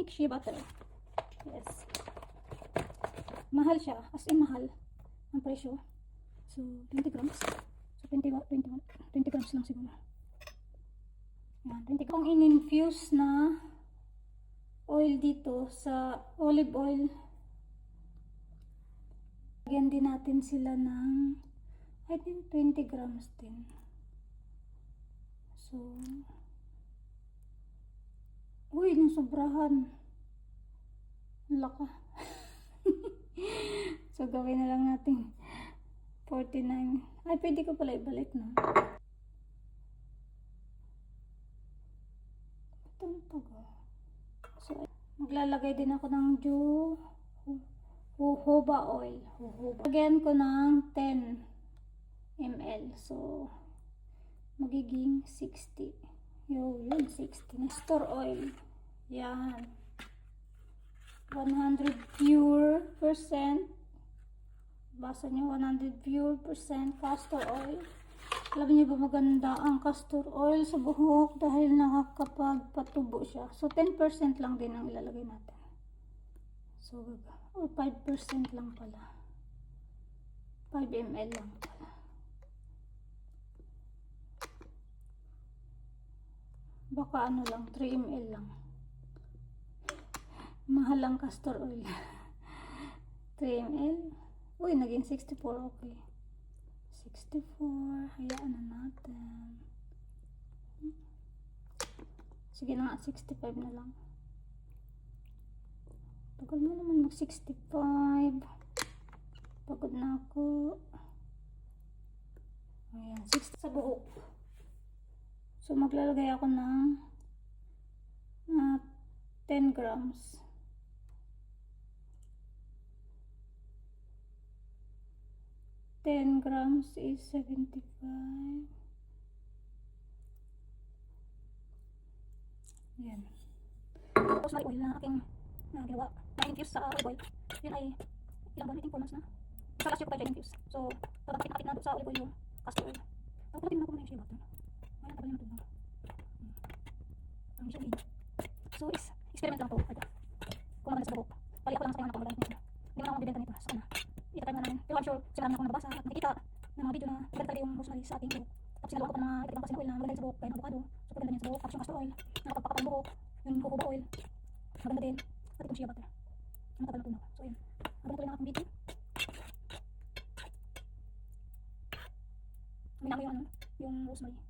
organic shea butter. Yes. Mahal siya. As in mahal. Ang presyo. So, 20 grams. So, 20 grams lang siguro. Yan, 20 grams. Kung in-infuse na oil dito sa olive oil, lagyan din natin sila ng I think 20 grams din. So, uy, nasobrahan. Laka. So, gawin na lang natin 49. Ay, pwede ko pala ibalik na. So, maglalagay din ako ng jojoba oil. Lagyan ko ng 10 ml. So, magiging 60. Yun, 60. Castor oil. Yan. 100 pure percent. Basa nyo, 100 pure percent castor oil. Alam niyo ba maganda ang castor oil sa buhok dahil nakakapagpatubo siya. So, 10% lang din ang ilalagay natin. So, or 5% lang pala. 5 ml lang pala. Baka ano lang, 3 ml lang. Mahal ang castor oil. 3 ml. Uy, naging 64. Okay. 64. Hayaan na natin. Sige na nga, 65 na lang. Tagal mo naman mag 65. Pagod na ako. Ayan, 60 sa buhok. So, maglalagay ako ng 10 grams. Grams is 75. Yan. Tapos may oil na aking ginawa. Na-infuse sa olive oil. Yun ay ilang buwan? 4 months na. Sa last year ko tayo infuse. So, pagkakit na sa olive oil yung castor oil. Tapos natin na ako na yung shea butter. Ayan, tagal na ito. Ang shea butter. So, experiment lang ito. Kung naman sa buhok. Pali ako lang sa kanya na pamagamit nito. Hindi mo na ako mabibenta nito. Sa kana. Itatry mo namin. Pero I'm sure, sila na akong nababasa at nakikita na mga video na maganda talaga yung rosemary sa ating buhok. Tapos sinagawa ko pa mga iba't ibang kasi oil na maganda sa buhok. Kaya ng avocado. So, paganda din sa buhok. Tapos yung castor oil. Nakapagpakapal ng buhok. Yung jojoba oil. Maganda din. At itong shea butter. Ang matagal na tunaw. So, yun. Habang tuloy ng aking video. Minama yung rosemary.